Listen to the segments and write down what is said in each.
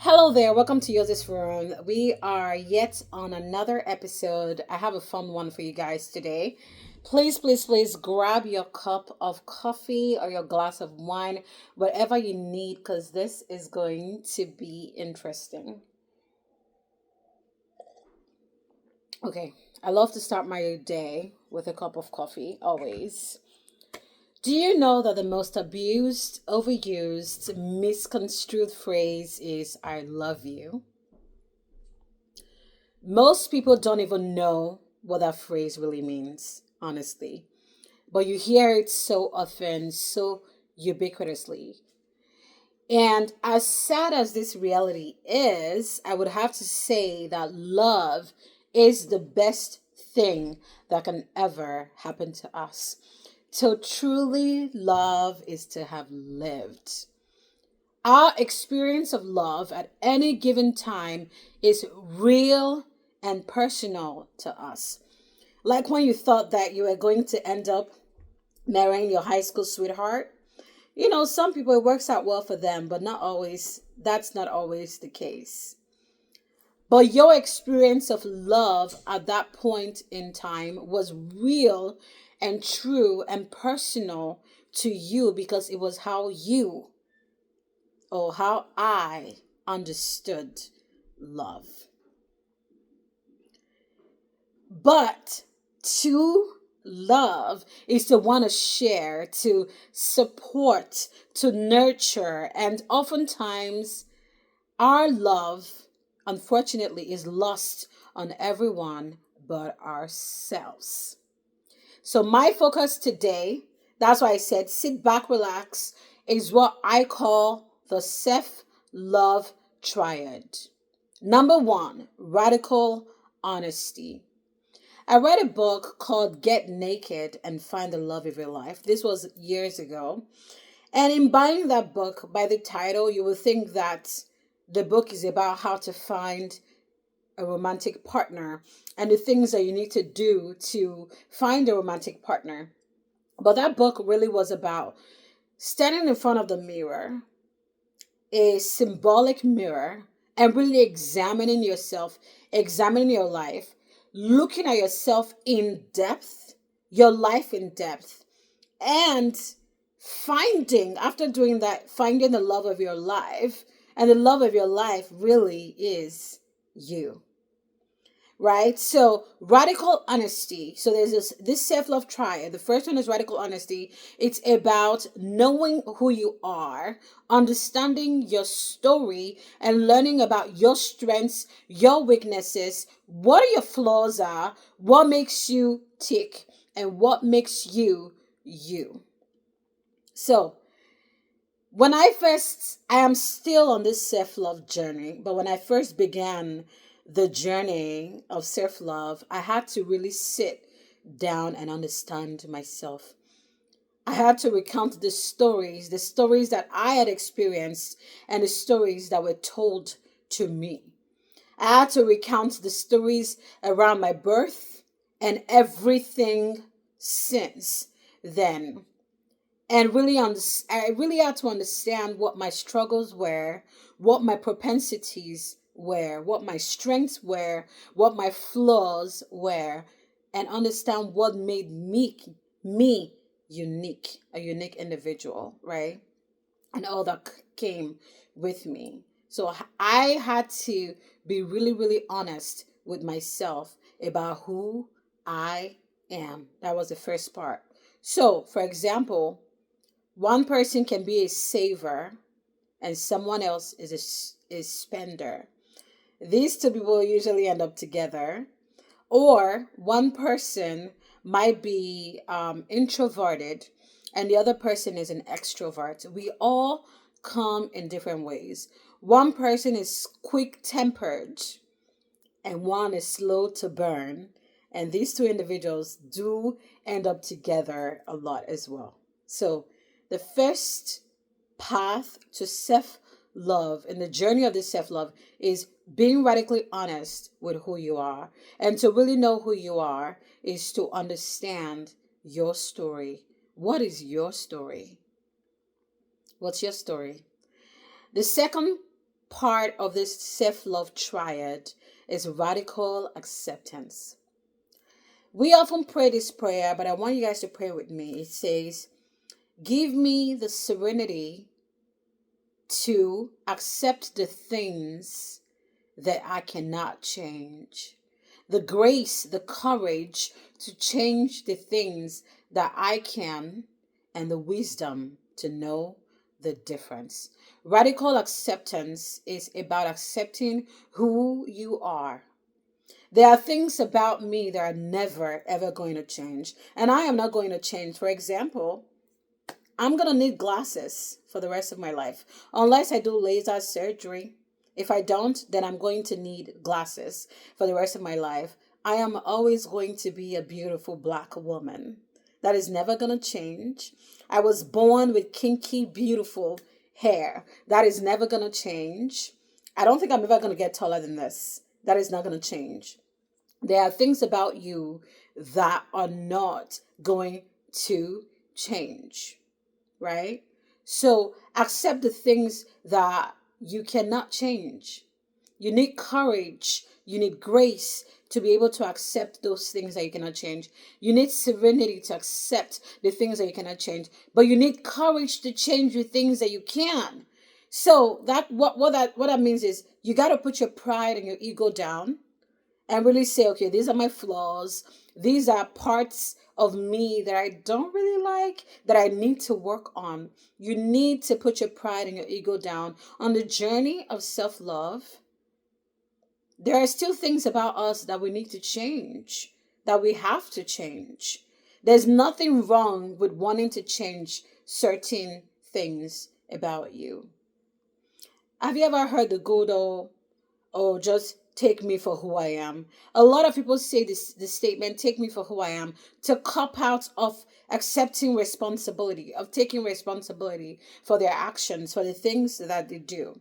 Hello there, welcome to Yosis Forum. We are yet on another episode. I have a fun one for you guys today. Please grab your cup of coffee or your glass of wine, whatever you need, because this is going to be interesting. Okay, I love to start my day with a cup of coffee, always. Do you know that the most abused, overused, misconstrued phrase is I love you? Most people don't even know what that phrase really means, honestly. But you hear it so often, so ubiquitously. And as sad as this reality is, I would have to say that love is the best thing that can ever happen to us. To truly love is to have lived. Our experience of love at any given time is real and personal to us. Like when you thought that you were going to end up marrying your high school sweetheart. Some people it works out well for them, but not always. That's not always the case. But your experience of love at that point in time was real and true and personal to you because it was how you or how I understood love. But to love is to want to share, to support, to nurture. And oftentimes, our love, unfortunately, is lost on everyone but ourselves. So, my focus today, that's why I said sit back, relax, is what I call the self love triad. Number one, radical honesty. I read a book called Get Naked and Find the Love of Your Life. This was years ago. And in buying that book, by the title, you will think that the book is about how to find a romantic partner and the things that you need to do to find a romantic partner. But that book really was about standing in front of the mirror, a symbolic mirror, and really examining yourself, examining your life, looking at yourself in depth, your life in depth, and after doing that, finding the love of your life. And the love of your life really is you, right? So radical honesty. So there's this self-love triad. The first one is radical honesty. It's about knowing who you are, understanding your story, and learning about your strengths, your weaknesses, what your flaws are, what makes you tick, and what makes you you. So I am still on this self love journey, but when I first began the journey of self love, I had to really sit down and understand myself. I had to recount the stories that I had experienced, and the stories that were told to me. I had to recount the stories around my birth and everything since then, and I really had to understand what my struggles were, what my propensities were, what my strengths were, what my flaws were, and understand what made me unique, a unique individual, right? And all that came with me. So I had to be really, really honest with myself about who I am. That was the first part. So, for example, one person can be a saver and someone else is spender. These two people usually end up together. Or one person might be introverted and the other person is an extrovert. We all come in different ways. One person is quick tempered and one is slow to burn. And these two individuals do end up together a lot as well. So, the first path to self love and the journey of this self love is being radically honest with who you are. And to really know who you are is to understand your story. What is your story? What's your story? The second part of this self love triad is radical acceptance. We often pray this prayer, but I want you guys to pray with me. It says, give me the serenity to accept the things that I cannot change, the grace, the courage to change the things that I can, and the wisdom to know the difference. Radical acceptance is about accepting who you are. There are things about me that are never ever going to change, and I am not going to change. For example, I'm going to need glasses for the rest of my life unless I do laser surgery. If I don't, then I'm going to need glasses for the rest of my life. I am always going to be a beautiful black woman. That is never going to change. I was born with kinky, beautiful hair. That is never going to change. I don't think I'm ever going to get taller than this. That is not going to change. There are things about you that are not going to change, right? So accept the things that you cannot change. You need courage. You need grace to be able to accept those things that you cannot change. You need serenity to accept the things that you cannot change. But you need courage to change the things that you can. So that what that means is you got to put your pride and your ego down and really say, okay, these are my flaws. These are parts of me that I don't really like, that I need to work on. You need to put your pride and your ego down. On the journey of self love, there are still things about us that we need to change, that we have to change. There's nothing wrong with wanting to change certain things about you. Have you ever heard the good old, oh, just take me for who I am? A lot of people say this statement, take me for who I am, to cop out of accepting responsibility, of taking responsibility for their actions, for the things that they do.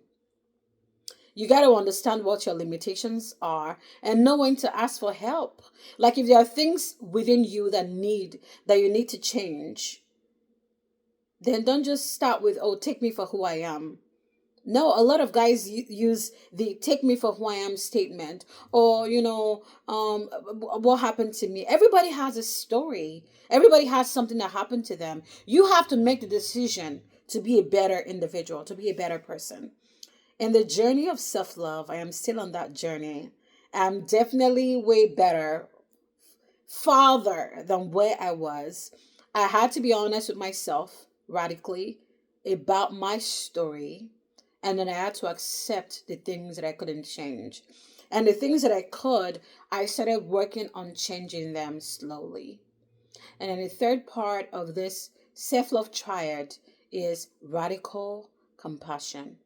You got to understand what your limitations are and know when to ask for help. Like if there are things within you that you need to change, then don't just start with, oh, take me for who I am. No, a lot of guys use the take me for who I am statement, or, what happened to me. Everybody has a story. Everybody has something that happened to them. You have to make the decision to be a better individual, to be a better person. In the journey of self love, I am still on that journey. I'm definitely way better, farther than where I was. I had to be honest with myself radically about my story, and then I had to accept the things that I couldn't change. And the things that I could, I started working on changing them slowly. And then the third part of this self love triad is radical compassion.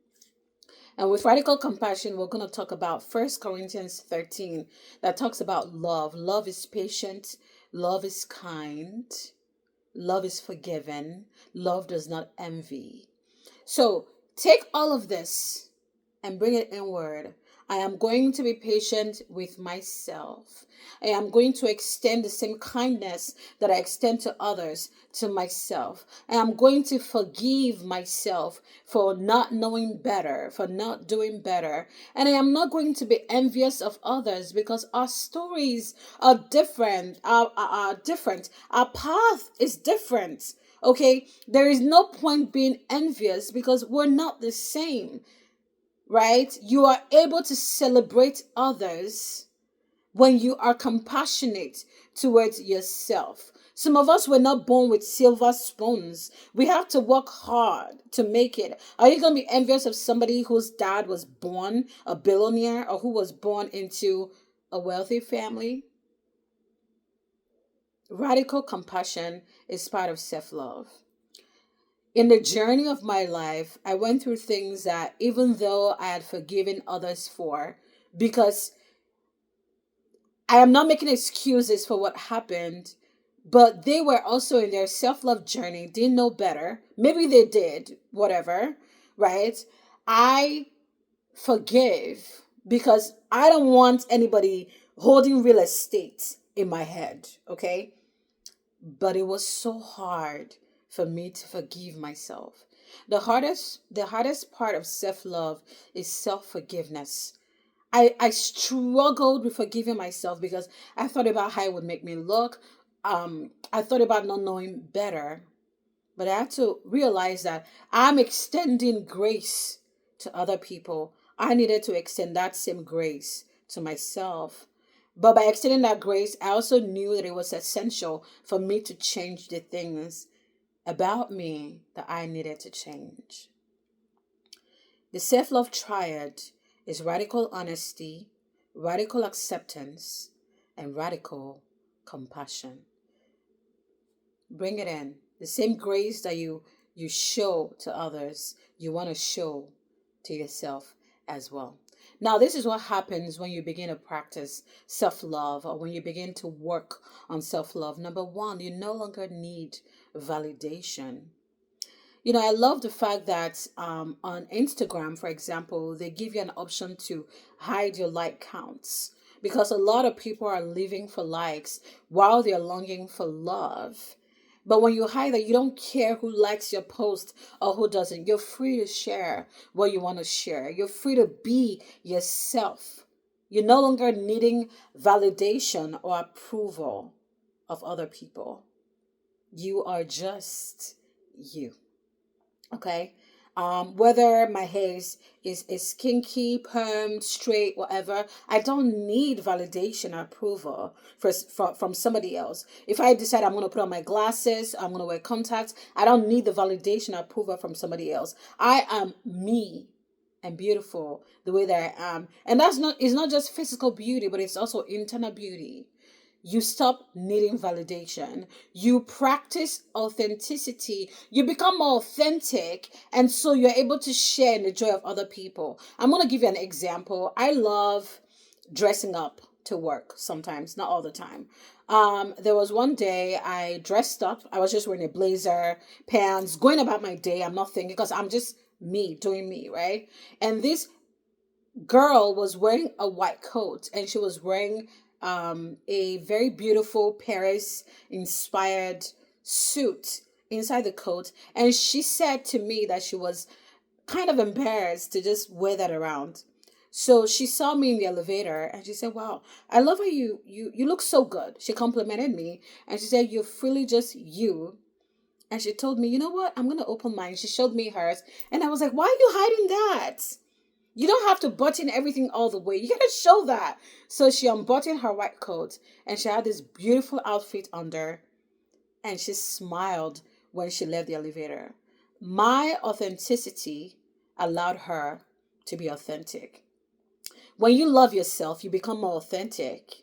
And with radical compassion, we're going to talk about 1 Corinthians 13 that talks about love. Love is patient, love is kind, love is forgiven, love does not envy. So take all of this and bring it inward. I am going to be patient with myself. I am going to extend the same kindness that I extend to others to myself. I am going to forgive myself for not knowing better, for not doing better. And I am not going to be envious of others because our stories are different. Are different. Our path is different. Okay? There is no point being envious because we're not the same, right? You are able to celebrate others when you are compassionate towards yourself. Some of us were not born with silver spoons. We have to work hard to make it. Are you going to be envious of somebody whose dad was born a billionaire or who was born into a wealthy family? Radical compassion is part of self love. In the journey of my life, I went through things that even though I had forgiven others for, because I am not making excuses for what happened, but they were also in their self love journey, didn't know better. Maybe they did, whatever, right? I forgive because I don't want anybody holding real estate in my head, okay? But it was so hard for me to forgive myself. The hardest part of self-love is self-forgiveness. I struggled with forgiving myself because I thought about how it would make me look. I thought about not knowing better, but I had to realize that I'm extending grace to other people. I needed to extend that same grace to myself. But by extending that grace, I also knew that it was essential for me to change the things about me that I needed to change. The self love triad is radical honesty, radical acceptance, and radical compassion. Bring it in. The same grace that you show to others, you want to show to yourself as well. Now, this is what happens when you begin to practice self love or when you begin to work on self love. Number one, you no longer need validation. I love the fact that on Instagram, for example, they give you an option to hide your like counts because a lot of people are living for likes while they're longing for love. But when you hide that, you don't care who likes your post or who doesn't. You're free to share what you want to share. You're free to be yourself. You're no longer needing validation or approval of other people. You are just you. Okay. Whether my hair is kinky, perm, straight, whatever, I don't need validation or approval from somebody else. If I decide I'm going to put on my glasses, I'm going to wear contacts, I don't need the validation or approval from somebody else. I am me and beautiful the way that I am. And it's not just physical beauty, but it's also internal beauty. You stop needing validation. You practice authenticity. You become more authentic. And so you're able to share in the joy of other people. I'm going to give you an example. I love dressing up to work sometimes, not all the time. There was one day I dressed up. I was just wearing a blazer, pants, going about my day. I'm not thinking because I'm just me doing me, right? And this girl was wearing a white coat and she was wearing a very beautiful Paris inspired suit inside the coat. And she said to me that she was kind of embarrassed to just wear that around. So she saw me in the elevator and she said, "Wow, I love how you look so good." She complimented me and she said, "You're freely just you." And she told me, "You know what? I'm gonna open mine." She showed me hers, and I was like, "Why are you hiding that? You don't have to button everything all the way. You gotta show that." So she unbuttoned her white coat and she had this beautiful outfit under and she smiled when she left the elevator. My authenticity allowed her to be authentic. When you love yourself, you become more authentic.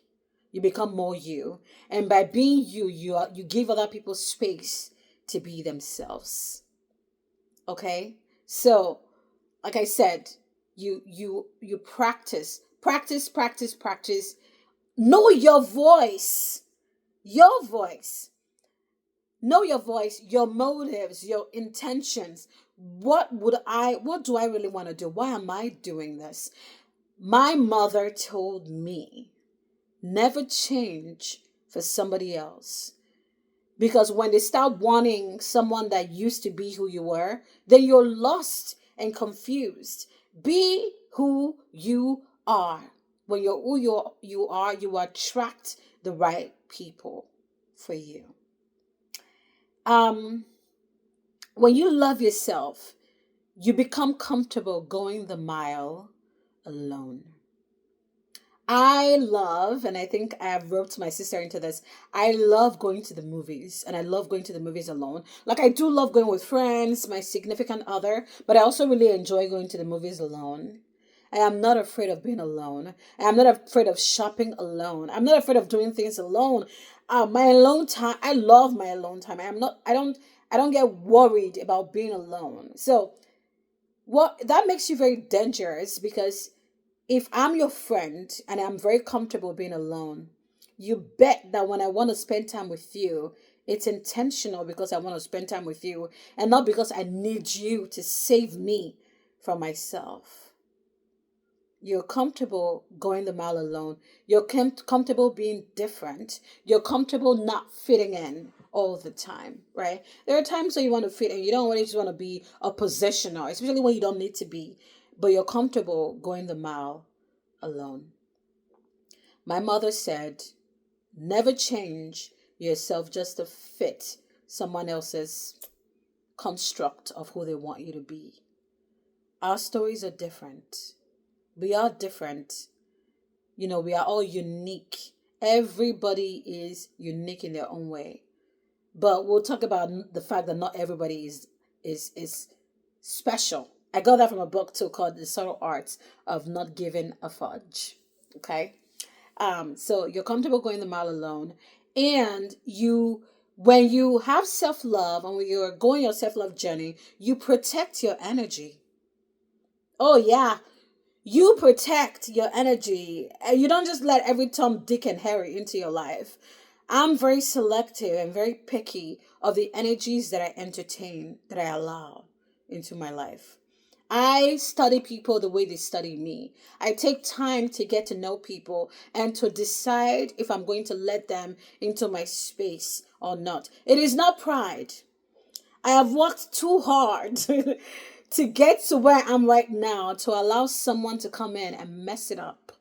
You become more you. And by being you, you give other people space to be themselves. Okay? So, like I said, you practice. Know your voice. Your voice. Know your voice, your motives, your intentions. What do I really want to do? Why am I doing this? My mother told me never change for somebody else. Because when they start wanting someone that used to be who you were, then you're lost and confused. Be who you are. When you're who you are, you attract the right people for you. Um, when you love yourself, you become comfortable going the mile alone. I love, and I think I have roped my sister into this. I love going to the movies, and I love going to the movies alone. Like, I do love going with friends, my significant other, but I also really enjoy going to the movies alone. I am not afraid of being alone. I am not afraid of shopping alone. I'm not afraid of doing things alone. My alone time, I love my alone time. I don't get worried about being alone. So, what that makes you very dangerous because if I'm your friend and I'm very comfortable being alone, you bet that when I want to spend time with you, it's intentional because I want to spend time with you and not because I need you to save me from myself. You're comfortable going the mile alone. You're comfortable being different. You're comfortable not fitting in all the time, right? There are times when you want to fit in. You don't always want to be a positioner, especially when you don't need to be. But you're comfortable going the mile alone. My mother said, never change yourself just to fit someone else's construct of who they want you to be. Our stories are different. We are different. We are all unique. Everybody is unique in their own way. But we'll talk about the fact that not everybody is special. I got that from a book too called The Subtle Arts of Not Giving a Fudge. Okay? So you're comfortable going the mile alone, and when you have self-love and when you're going your self-love journey, you protect your energy. Oh yeah, you protect your energy, and you don't just let every Tom, Dick, and Harry into your life. I'm very selective and very picky of the energies that I entertain, that I allow into my life. I study people the way they study me. I take time to get to know people and to decide if I'm going to let them into my space or not. It is not pride. I have worked too hard to get to where I'm right now to allow someone to come in and mess it up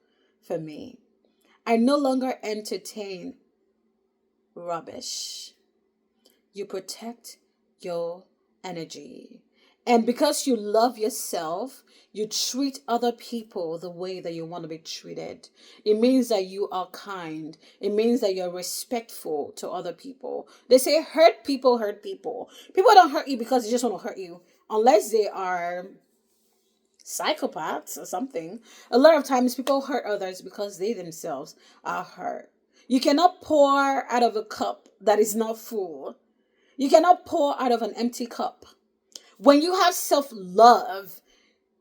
for me. I no longer entertain rubbish. You protect your energy. And because you love yourself, you treat other people the way that you want to be treated. It means that you are kind. It means that you're respectful to other people. They say hurt people hurt people. People don't hurt you because they just want to hurt you, unless they are psychopaths or something. A lot of times people hurt others because they themselves are hurt. You cannot pour out of a cup that is not full. You cannot pour out of an empty cup. When you have self-love,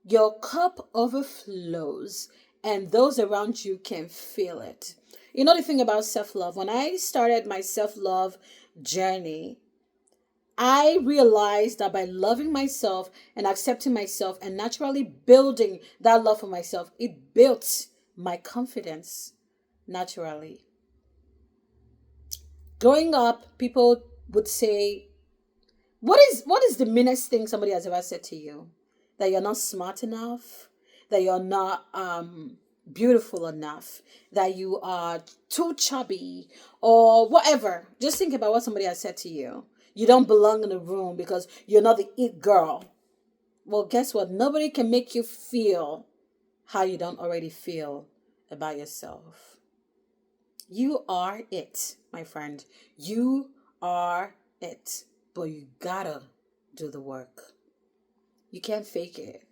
your cup overflows and those around you can feel it. You know the thing about self-love, when I started my self-love journey, I realized that by loving myself and accepting myself and naturally building that love for myself, it built my confidence naturally. Growing up, people would say, what is the meanest thing somebody has ever said to you? That you're not smart enough, that you're not beautiful enough, that you are too chubby, or whatever. Just think about what somebody has said to you. You don't belong in the room because you're not the it girl. Well, guess what? Nobody can make you feel how you don't already feel about yourself. You are it, my friend. You are it. But you gotta do the work. You can't fake it.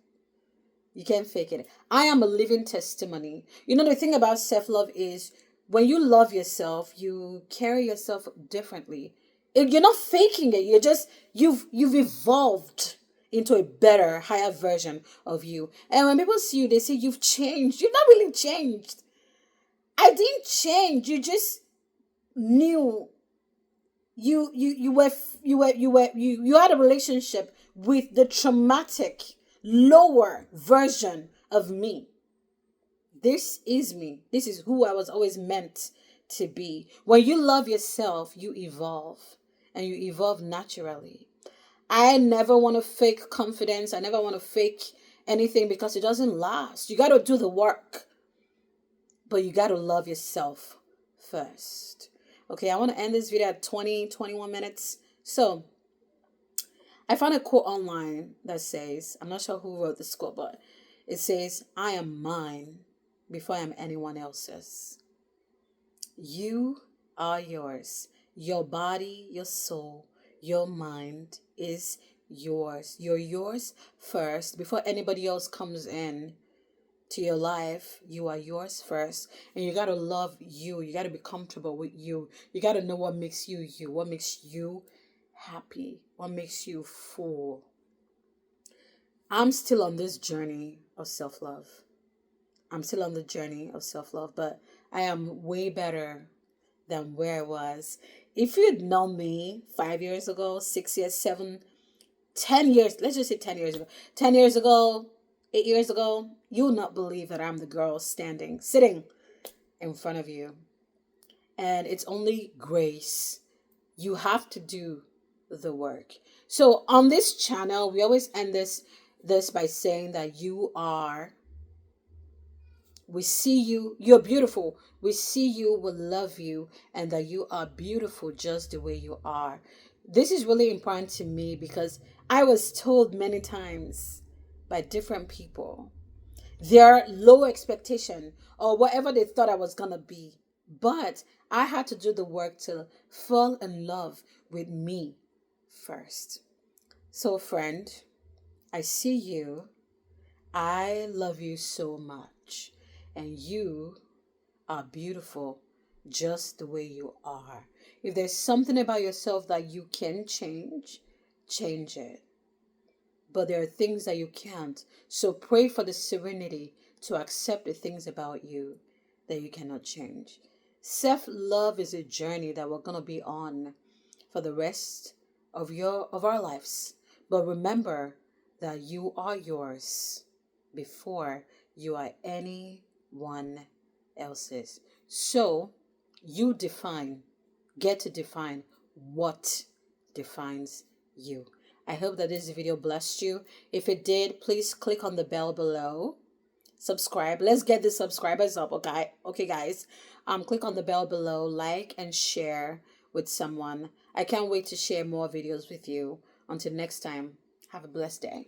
You can't fake it. I am a living testimony. The thing about self-love is when you love yourself, you carry yourself differently. You're not faking it. You've evolved into a better, higher version of you. And when people see you, they say you've changed. You've not really changed. I didn't change. You just knew you had a relationship with the traumatic lower version of me. This is me. This is who I was always meant to be. When you love yourself, you evolve, and you evolve naturally. I never want to fake confidence. I never want to fake anything because it doesn't last. You got to do the work, but you got to love yourself first. Okay, I want to end this video at 21 minutes. So, I found a quote online that says, I'm not sure who wrote this quote, but it says, I am mine before I am anyone else's. You are yours. Your body, your soul, your mind is yours. You're yours first before anybody else comes in to your life. You are yours first, and you got to love you. You got to be comfortable with you. You got to know what makes you you, what makes you happy, what makes you full. I'm still on this journey of self-love. I'm still on the journey of self-love, but I am way better than where I was. If you'd known me 5 years ago, 6 years, 7, 10 years, let's just say 10 years ago, 10 years ago, 8 years ago, you'll not believe that I'm the girl sitting in front of you. And it's only grace. You have to do the work. So on this channel, we always end this by saying that we see you, you're beautiful. We see you, we love you, and that you are beautiful just the way you are. This is really important to me because I was told many times by different people their low expectation or whatever they thought I was gonna be. But I had to do the work to fall in love with me first. So, friend, I see you. I love you so much. And you are beautiful just the way you are. If there's something about yourself that you can change, change it. But there are things that you can't. So pray for the serenity to accept the things about you that you cannot change. Self-love is a journey that we're going to be on for the rest of our lives. But remember that you are yours before you are anyone else's. So you get to define what defines you. I hope that this video blessed you. If it did, please click on the bell below. Subscribe. Let's get the subscribers up, okay? Okay, guys. Click on the bell below, like and share with someone. I can't wait to share more videos with you. Until next time, have a blessed day.